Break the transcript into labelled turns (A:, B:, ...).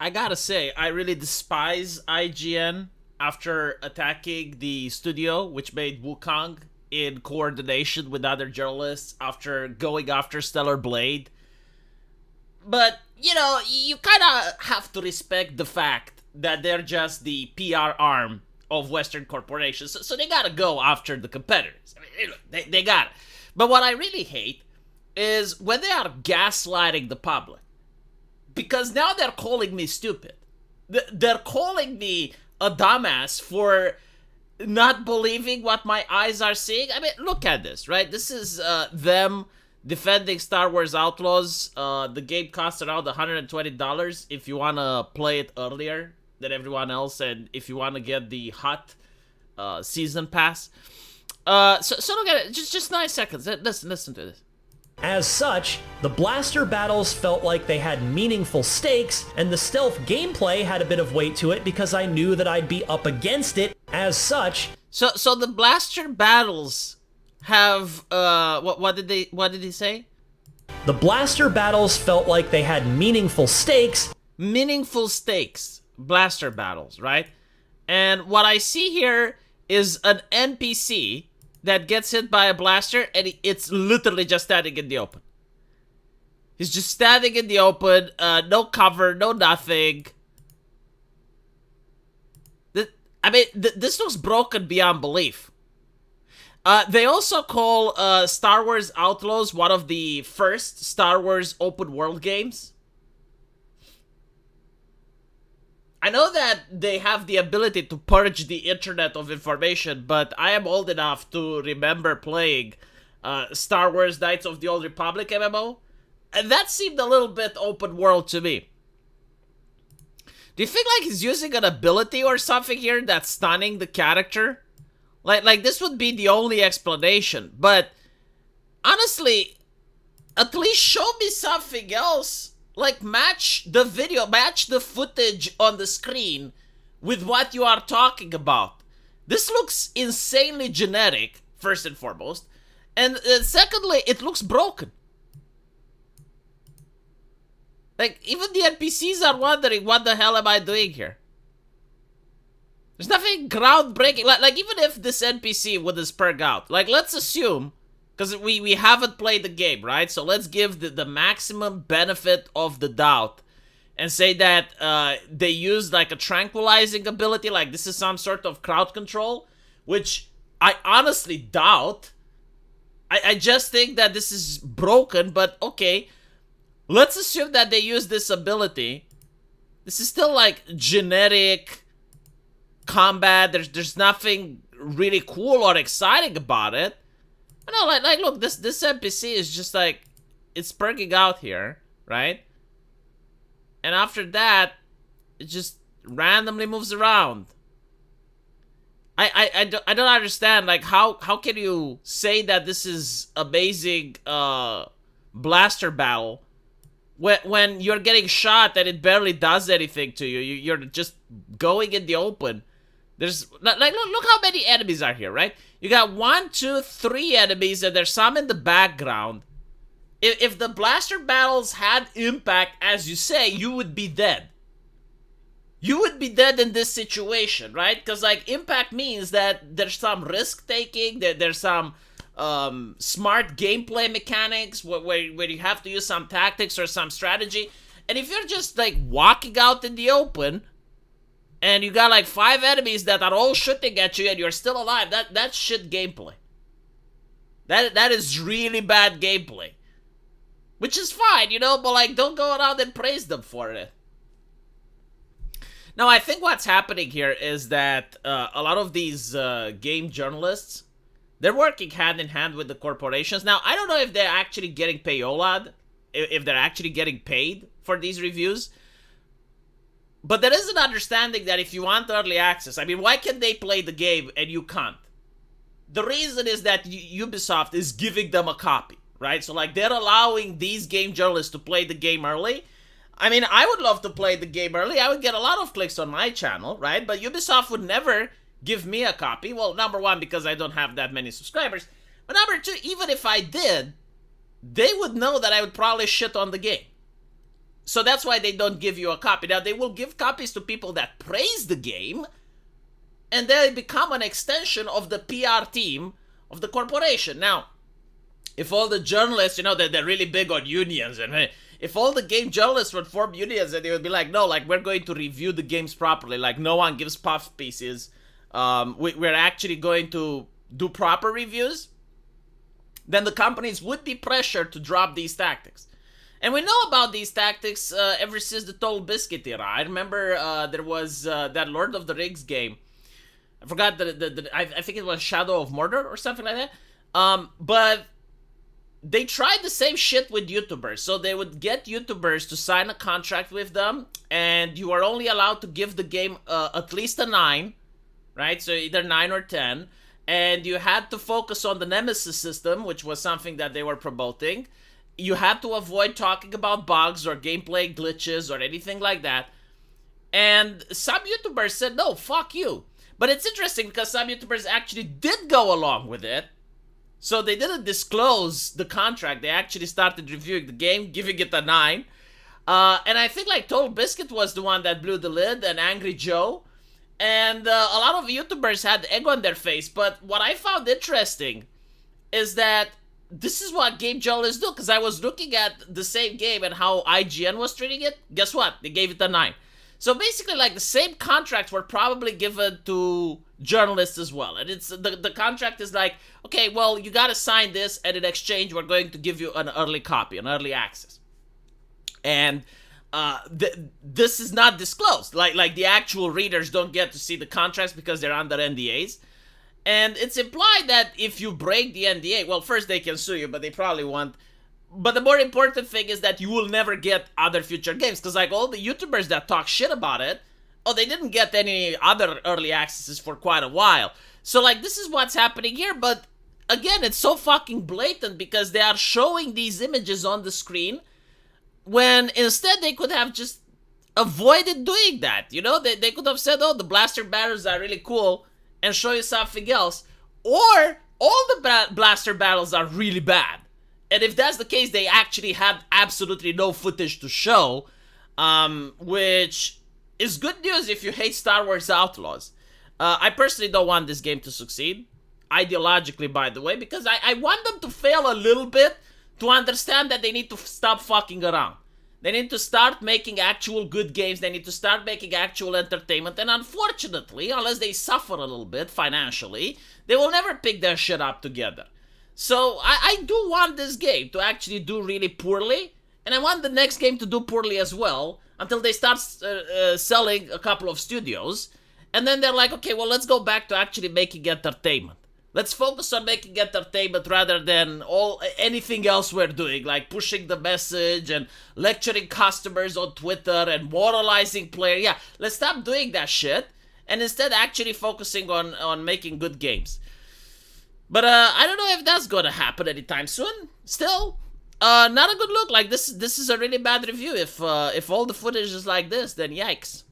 A: I gotta say, I really despise IGN after attacking the studio, which made Wukong in coordination with other journalists after going after Stellar Blade. But, you know, you kind of have to respect the fact that they're just the PR arm of Western corporations, so they gotta go after the competitors. I mean, they gotta. But what I really hate is when they are gaslighting the public. Because now they're calling me stupid. They're calling me a dumbass for not believing what my eyes are seeing. I mean, look at this, right? This is them defending Star Wars Outlaws. The game costs around $120 if you want to play it earlier than everyone else, and if you want to get the hot season pass. So look at it. Just 9 seconds. Listen to this.
B: As such, the blaster battles felt like they had meaningful stakes, and the stealth gameplay had a bit of weight to it because I knew that I'd be up against it. As such,
A: so the blaster battles have what did he say?
B: The blaster battles felt like they had meaningful stakes.
A: Meaningful stakes, blaster battles, right? And what I see here is an NPC that gets hit by a blaster, and it's literally just standing in the open. He's just standing in the open, no cover, no nothing. This looks broken beyond belief. They also call Star Wars Outlaws one of the first Star Wars open world games. I know that they have the ability to purge the internet of information, but I am old enough to remember playing Star Wars Knights of the Old Republic MMO, and that seemed a little bit open world to me. Do you think like he's using an ability or something here that's stunning the character? Like this would be the only explanation, but honestly, at least show me something else. Like, match the video, match the footage on the screen with what you are talking about. This looks insanely generic, first and foremost. And secondly, it looks broken. Like, even the NPCs are wondering, what the hell am I doing here? There's nothing groundbreaking. Like even if this NPC would spurg out, like, let's assume, because we haven't played the game, right? So let's give the maximum benefit of the doubt and say that they used like a tranquilizing ability, like this is some sort of crowd control, which I honestly doubt. I just think that this is broken, but okay. Let's assume that they use this ability. This is still like generic combat. There's nothing really cool or exciting about it. No, like look, this NPC is just like, it's perking out here, right? And after that, it just randomly moves around. I don't understand, like, how can you say that this is amazing blaster battle when you're getting shot and it barely does anything to you? You're just going in the open. There's, like, look how many enemies are here, right? You got 1, 2, 3 enemies, and there's some in the background. If the blaster battles had impact, as you say, you would be dead. You would be dead in this situation, right? Because, like, impact means that there's some risk-taking, that there's some smart gameplay mechanics where you have to use some tactics or some strategy. And if you're just, like, walking out in the open, and you got like 5 enemies that are all shooting at you and you're still alive, that's shit gameplay. That is really bad gameplay. Which is fine, you know, but like, don't go around and praise them for it. Now, I think what's happening here is that a lot of these game journalists, they're working hand in hand with the corporations. Now, I don't know if they're actually getting payola, if they're actually getting paid for these reviews. But there is an understanding that if you want early access, I mean, why can they play the game and you can't? The reason is that Ubisoft is giving them a copy, right? So, like, they're allowing these game journalists to play the game early. I mean, I would love to play the game early. I would get a lot of clicks on my channel, right? But Ubisoft would never give me a copy. Well, number one, because I don't have that many subscribers. But number two, even if I did, they would know that I would probably shit on the game. So that's why they don't give you a copy. Now, they will give copies to people that praise the game, and they become an extension of the PR team of the corporation. Now, if all the journalists, they're really big on unions, and if all the game journalists would form unions, and they would be like, no, like, we're going to review the games properly, like, no one gives puff pieces, we're actually going to do proper reviews, then the companies would be pressured to drop these tactics. And we know about these tactics ever since the Total Biscuit era. I remember there was that Lord of the Rings game. I forgot I think it was Shadow of Mordor or something like that. But they tried the same shit with YouTubers. So they would get YouTubers to sign a contract with them, and you are only allowed to give the game at least a 9, right? So either 9 or 10. And you had to focus on the Nemesis system, which was something that they were promoting. You had to avoid talking about bugs or gameplay glitches or anything like that. And some YouTubers said, no, fuck you. But it's interesting because some YouTubers actually did go along with it. So they didn't disclose the contract. They actually started reviewing the game, giving it a 9. And I think like Total Biscuit was the one that blew the lid, and Angry Joe. And a lot of YouTubers had egg on their face. But what I found interesting is that this is what game journalists do, because I was looking at the same game and how IGN was treating it. Guess what? They gave it a 9. So basically, like, the same contracts were probably given to journalists as well. And it's the contract is like, okay, well, you gotta sign this, and in exchange, we're going to give you an early copy, an early access. And this is not disclosed. Like the actual readers don't get to see the contracts because they're under NDAs. And it's implied that if you break the NDA, well, first they can sue you, but they probably won't. But the more important thing is that you will never get other future games. Because like all the YouTubers that talk shit about it, they didn't get any other early accesses for quite a while. So like this is what's happening here. But again, it's so fucking blatant because they are showing these images on the screen when instead they could have just avoided doing that. They could have said, oh, the blaster battles are really cool, and show you something else. Or all the blaster battles are really bad. And if that's the case, they actually have absolutely no footage to show, which is good news if you hate Star Wars Outlaws. I personally don't want this game to succeed, ideologically, by the way, because I want them to fail a little bit to understand that they need to stop fucking around. They need to start making actual good games. They need to start making actual entertainment. And unfortunately, unless they suffer a little bit financially, they will never pick their shit up together. So I do want this game to actually do really poorly. And I want the next game to do poorly as well until they start selling a couple of studios. And then they're like, okay, well, let's go back to actually making entertainment. Let's focus on making entertainment rather than anything else we're doing, like pushing the message and lecturing customers on Twitter and moralizing players. Yeah, let's stop doing that shit and instead actually focusing on making good games. But I don't know if that's going to happen anytime soon. Still, not a good look. Like this is a really bad review. If all the footage is like this, then yikes.